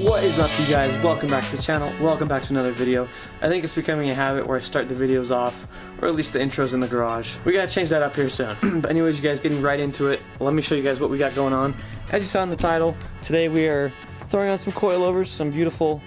What is up, you guys? Welcome back to the channel. Welcome back to another video. I think it's becoming a habit where I start the videos off, or at least the intros in the garage. We gotta change that up here soon. But anyways, you guys, getting right into it. Let me show you guys what we got going on. As you saw in the title, today we are throwing on some coilovers, some beautiful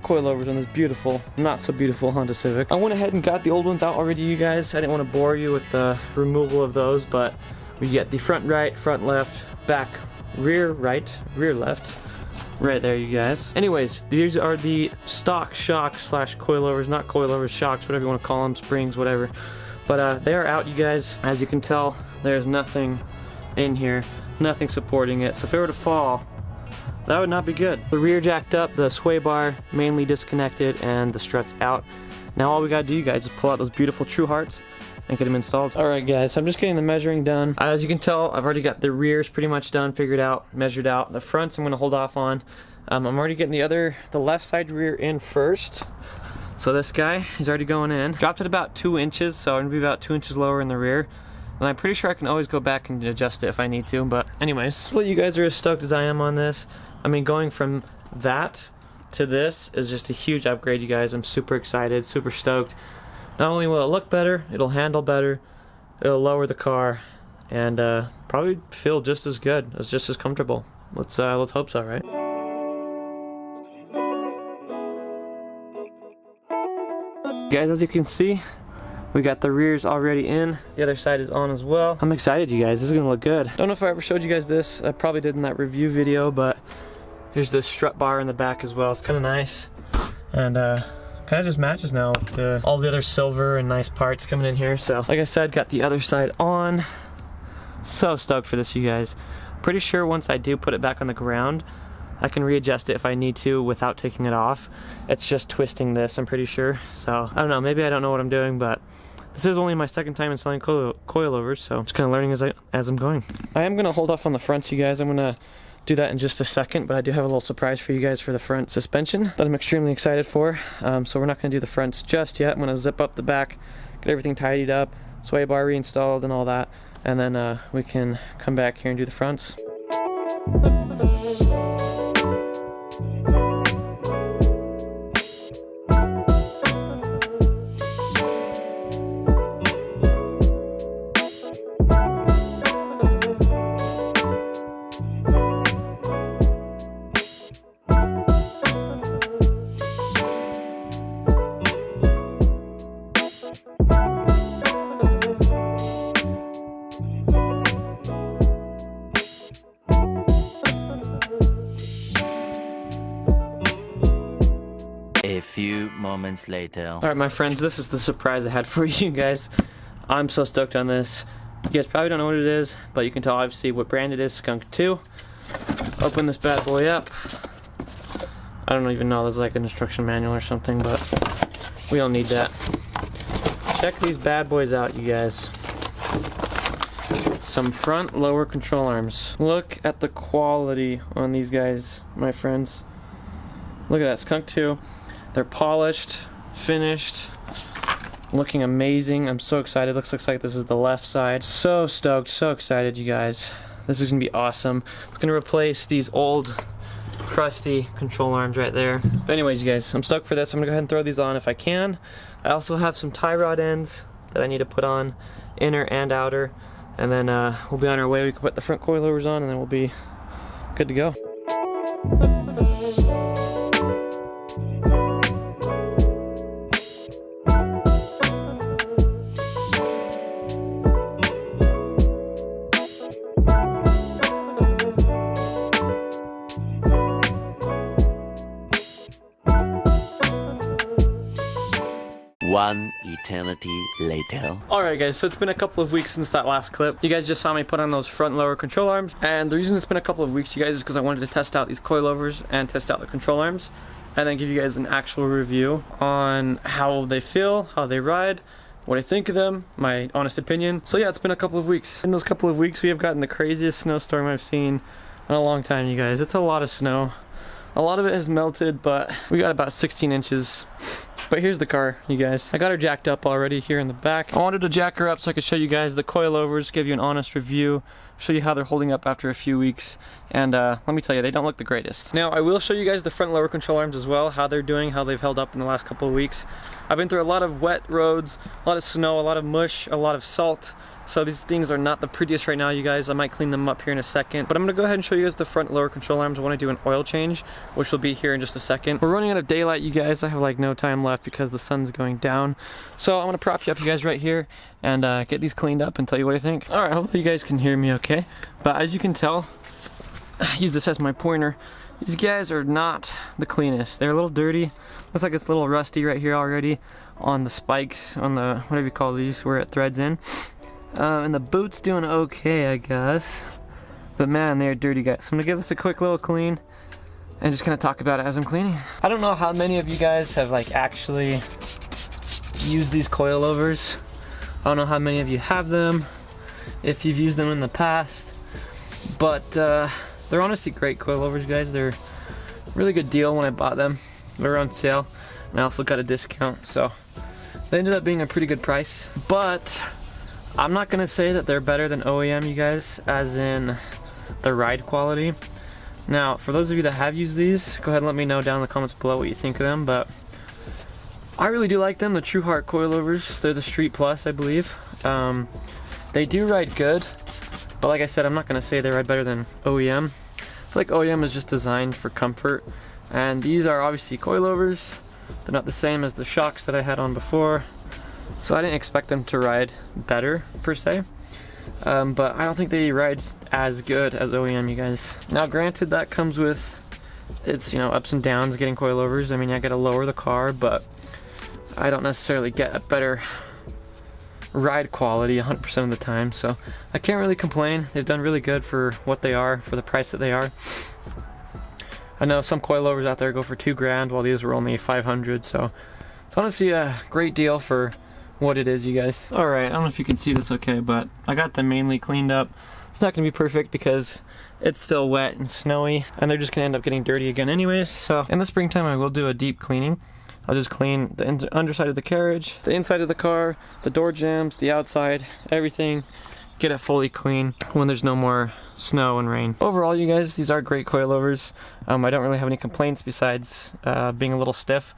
coilovers on this beautiful, not so beautiful Honda Civic. I went ahead and got the old ones out already, you guys. I didn't want to bore you with the removal of those, but we get the front right, front left, back, rear right, rear left. Right there, you guys. Anyways, these are the stock shocks slash coilovers, not coilovers, shocks, whatever you want to call them, springs, whatever. But they are out, you guys. As you can tell, there's nothing in here, nothing supporting it. So if it were to fall, that would not be good. The rear jacked up, the sway bar mainly disconnected, and the struts out. Now all we gotta do, you guys, is pull out those beautiful TruHarts and get them installed. Alright guys, so I'm just getting the measuring done. As you can tell, I've already got the rears pretty much done, figured out, measured out. The fronts I'm gonna hold off on. I'm already getting the left side rear in first. So this guy is already going in. Dropped it about 2 inches, so I'm gonna be about 2 inches lower in the rear. And I'm pretty sure I can always go back and adjust it if I need to, but anyways. Hopefully you guys are as stoked as I am on this. I mean, going from that to this is just a huge upgrade, you guys. I'm super excited, super stoked. Not only will it look better, it'll handle better, it'll lower the car, and probably feel just as good, just as comfortable. Let's hope so, right? Guys, as you can see, we got the rears already in. The other side is on as well. I'm excited, you guys. This is gonna look good. Don't know if I ever showed you guys this. I probably did in that review video, but here's this strut bar in the back as well. It's kind of nice, and kind of just matches now with all the other silver and nice parts coming in here. So like I said, got the other side on. So stoked for this, you guys. Pretty sure once I do put it back on the ground, I can readjust it if I need to without taking it off. It's just twisting this, I'm pretty sure. So I don't know, maybe I don't know what I'm doing, but this is only my second time installing coilovers, so I'm just kind of learning as I'm going. I am going to hold off on the fronts, you guys. I'm going to do that in just a second, but I do have a little surprise for you guys for the front suspension that I'm extremely excited for. So we're not going to do the fronts just yet. I'm going to zip up the back, get everything tidied up, sway bar reinstalled and all that, and then we can come back here and do the fronts. A few moments later. Alright, my friends, this is the surprise I had for you guys. I'm so stoked on this. You guys probably don't know what it is, but you can tell obviously what brand it is, Skunk 2. Open this bad boy up. I don't even know, there's like an instruction manual or something, but we don't need that. Check these bad boys out, you guys. Some front lower control arms. Look at the quality on these guys, my friends. Look at that, Skunk 2. They're polished, finished, looking amazing. I'm so excited. Looks like this is the left side. So stoked, so excited, you guys. This is gonna be awesome. It's gonna replace these old, crusty control arms right there. But anyways, you guys, I'm stoked for this. I'm gonna go ahead and throw these on if I can. I also have some tie rod ends that I need to put on, inner and outer, and then we'll be on our way. We can put the front coilovers on, and then we'll be good to go. One eternity later. Alright guys, so it's been a couple of weeks since that last clip. You guys just saw me put on those front lower control arms, and the reason it's been a couple of weeks, you guys, is because I wanted to test out these coilovers and test out the control arms, and then give you guys an actual review on how they feel, how they ride, what I think of them, my honest opinion. So yeah, it's been a couple of weeks. In those couple of weeks, we have gotten the craziest snowstorm I've seen in a long time, you guys. It's a lot of snow. A lot of it has melted, but we got about 16 inches. But here's the car, you guys. I got her jacked up already here in the back. I wanted to jack her up so I could show you guys the coilovers, give you an honest review show you how they're holding up after a few weeks, and let me tell you, they don't look the greatest. Now I will show you guys the front and lower control arms as well, how they're doing, how they've held up in the last couple of weeks. I've been through a lot of wet roads, a lot of snow, a lot of mush, a lot of salt, so these things are not the prettiest right now, you guys. I might clean them up here in a second, but I'm gonna go ahead and show you guys the front and lower control arms. I want to do an oil change, which will be here in just a second. We're running out of daylight, you guys. I have like no time left because the sun's going down, so I'm gonna prop you up, you guys, right here and get these cleaned up and tell you what I think. All right, hopefully you guys can hear me okay, but as you can tell, I use this as my pointer. These guys are not the cleanest. They're a little dirty. Looks like it's a little rusty right here already on the spikes, on the whatever you call these, where it threads in. And the boot's doing okay, I guess. But man, they're dirty, guys. So I'm gonna give this a quick little clean and just kind of talk about it as I'm cleaning. I don't know how many of you guys have like actually used these coilovers. I don't know how many of you have them, if you've used them in the past, but they're honestly great coilovers, guys. They're a really good deal when I bought them. They were on sale, and I also got a discount, so they ended up being a pretty good price. But I'm not gonna say that they're better than OEM, you guys, as in the ride quality. Now, for those of you that have used these, go ahead and let me know down in the comments below what you think of them, but I really do like them, the TruHart coilovers. They're the Street Plus, I believe. They do ride good, but like I said, I'm not gonna say they ride better than OEM. I feel like OEM is just designed for comfort, and these are obviously coilovers. They're not the same as the shocks that I had on before, so I didn't expect them to ride better, per se. But I don't think they ride as good as OEM, you guys. Now granted, that comes with its, you know, ups and downs getting coilovers. I mean, I gotta lower the car, but I don't necessarily get a better ride quality 100% of the time, so I can't really complain. They've done really good for what they are, for the price that they are. I know some coilovers out there go for $2,000 while these were only $500, so it's honestly a great deal for what it is, you guys. Alright, I don't know if you can see this okay, but I got them mainly cleaned up. It's not going to be perfect because it's still wet and snowy, and they're just going to end up getting dirty again anyways, so in the springtime I will do a deep cleaning. I'll just clean the underside of the carriage, the inside of the car, the door jambs, the outside, everything. Get it fully clean when there's no more snow and rain. Overall, you guys, these are great coilovers. I don't really have any complaints besides being a little stiff.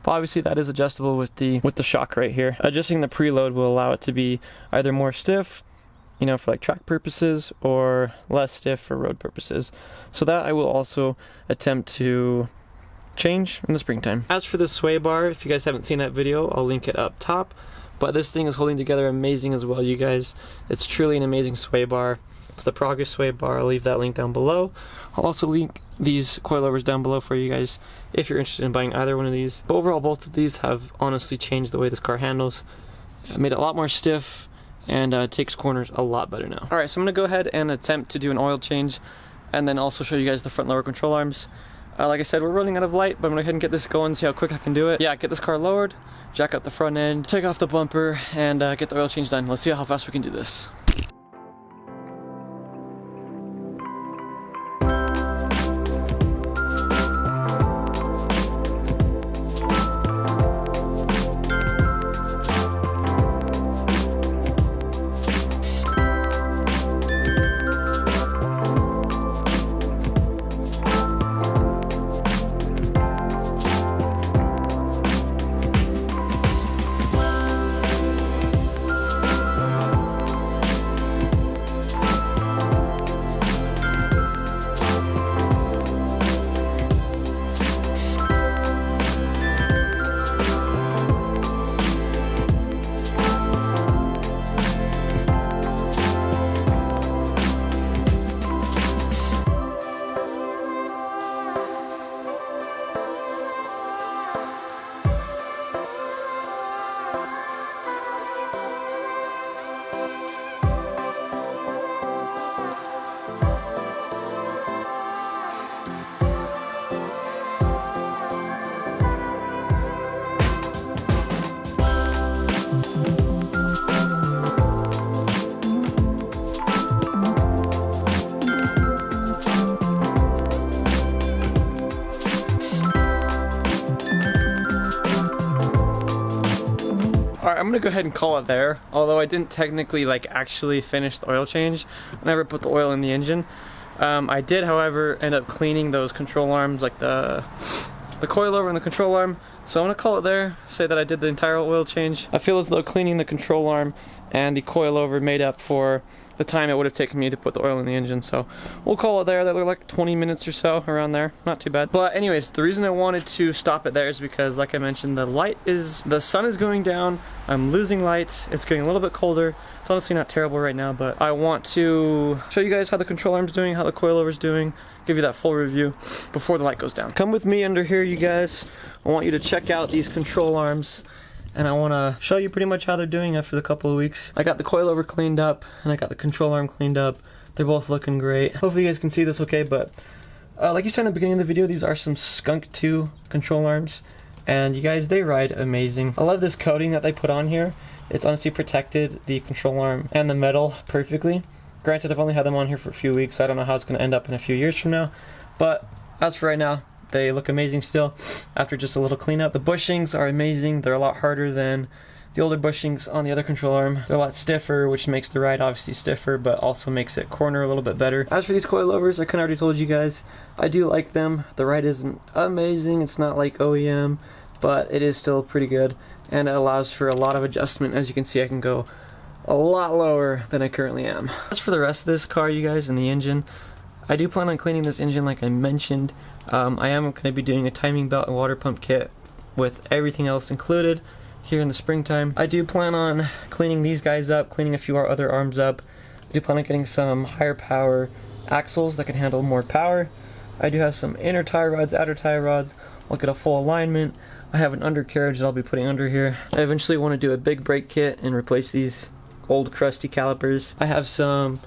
But obviously that is adjustable with the shock right here. Adjusting the preload will allow it to be either more stiff, you know, for like track purposes, or less stiff for road purposes. So that I will also attempt to change in the springtime. As for the sway bar, if you guys haven't seen that video, I'll link it up top. But this thing is holding together amazing as well, you guys. It's truly an amazing sway bar. It's the Progress sway bar. I'll leave that link down below. I'll also link these coilovers down below for you guys if you're interested in buying either one of these. But overall, both of these have honestly changed the way this car handles. It made it a lot more stiff, and takes corners a lot better now. Alright, so I'm going to go ahead and attempt to do an oil change, and then also show you guys the front and lower control arms. Like I said, we're running out of light, but I'm going to go ahead and get this going, see how quick I can do it. Yeah, get this car lowered, jack up the front end, take off the bumper, and get the oil change done. Let's see how fast we can do this. Alright, I'm gonna go ahead and call it there. Although I didn't technically like actually finish the oil change. I never put the oil in the engine. I did, however, end up cleaning those control arms, like the coilover and the control arm. So I'm gonna call it there, say that I did the entire oil change. I feel as though cleaning the control arm and the coilover made up for the time it would have taken me to put the oil in the engine, so we'll call it there. That looked like 20 minutes or so, around there. Not too bad. But anyways, the reason I wanted to stop it there is because, like I mentioned, the sun is going down, I'm losing light, it's getting a little bit colder. It's honestly not terrible right now, but I want to show you guys how the control arm's doing, how the coilover's doing, give you that full review before the light goes down. Come with me under here, you guys. I want you to check out these control arms, and I want to show you pretty much how they're doing after the couple of weeks. I got the coilover cleaned up, and I got the control arm cleaned up. They're both looking great. Hopefully you guys can see this okay, but like you said in the beginning of the video, these are some Skunk 2 control arms, and you guys, they ride amazing. I love this coating that they put on here. It's honestly protected the control arm and the metal perfectly. Granted, I've only had them on here for a few weeks, so I don't know how it's going to end up in a few years from now, but as for right now, they look amazing still after just a little cleanup. The bushings are amazing. They're a lot harder than the older bushings on the other control arm. They're a lot stiffer, which makes the ride obviously stiffer, but also makes it corner a little bit better. As for these coilovers, I kind of already told you guys, I do like them. The ride isn't amazing. It's not like OEM, but it is still pretty good, and it allows for a lot of adjustment. As you can see, I can go a lot lower than I currently am. As for the rest of this car, you guys, and the engine, I do plan on cleaning this engine like I mentioned. I am going to be doing a timing belt and water pump kit with everything else included here in the springtime. I do plan on cleaning these guys up, cleaning a few other arms up. I do plan on getting some higher power axles that can handle more power. I do have some inner tie rods, outer tie rods. I'll get a full alignment. I have an undercarriage that I'll be putting under here. I eventually want to do a big brake kit and replace these old crusty calipers. I have some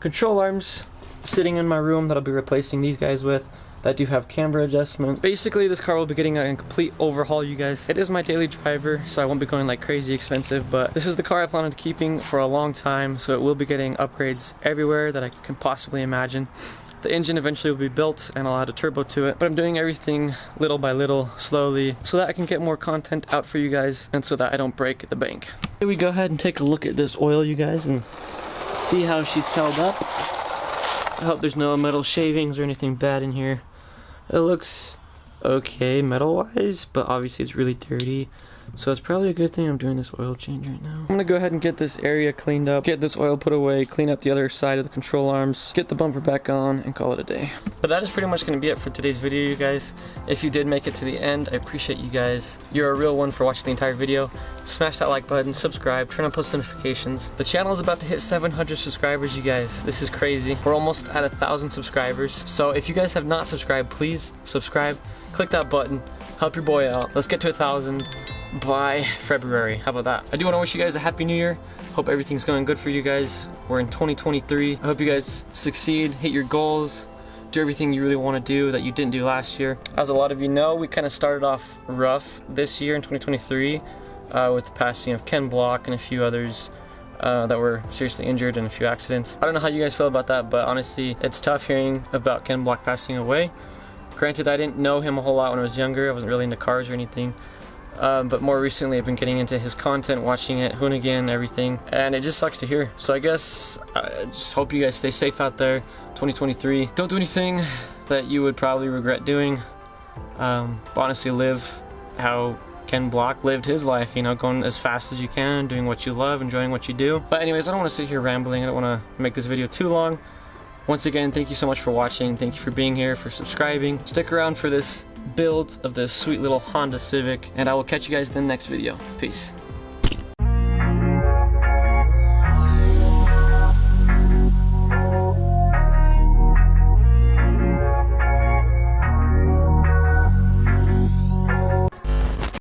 control arms sitting in my room that I'll be replacing these guys with that do have camber adjustment. Basically, this car will be getting a complete overhaul, you guys. It is my daily driver, so I won't be going like crazy expensive, but this is the car I plan on keeping for a long time, so it will be getting upgrades everywhere that I can possibly imagine. The engine eventually will be built and I'll add a turbo to it, but I'm doing everything little by little, slowly, so that I can get more content out for you guys and so that I don't break the bank. Here we go ahead and take a look at this oil, you guys, and see how she's held up. I hope there's no metal shavings or anything bad in here. It looks okay metal-wise, but obviously it's really dirty. So it's probably a good thing I'm doing this oil change right now. I'm gonna go ahead and get this area cleaned up, get this oil put away, clean up the other side of the control arms, get the bumper back on, and call it a day. But that is pretty much gonna be it for today's video, you guys. If you did make it to the end, I appreciate you guys. You're a real one for watching the entire video. Smash that like button, subscribe, turn on post notifications. The channel is about to hit 700 subscribers, you guys. This is crazy. We're almost at 1,000 subscribers. So if you guys have not subscribed, please subscribe. Click that button. Help your boy out. Let's get to 1,000 by February. How about that? I do want to wish you guys a happy new year. Hope everything's going good for you guys. We're in 2023. I hope you guys succeed, hit your goals, do everything you really want to do that you didn't do last year. As a lot of you know, we kind of started off rough this year in 2023 with the passing of Ken Block and a few others that were seriously injured in a few accidents. I don't know how you guys feel about that, but honestly, it's tough hearing about Ken Block passing away. Granted, I didn't know him a whole lot when I was younger. I wasn't really into cars or anything. But more recently I've been getting into his content, watching it, Hoonigan, everything, and it just sucks to hear. So I guess I just hope you guys stay safe out there. 2023. Don't do anything that you would probably regret doing. But honestly, live how Ken Block lived his life, you know, going as fast as you can, doing what you love, enjoying what you do. But anyways, I don't want to sit here rambling. I don't want to make this video too long. Once again, thank you so much for watching. Thank you for being here, for subscribing. Stick around for this build of this sweet little Honda Civic, and I will catch you guys in the next video. Peace.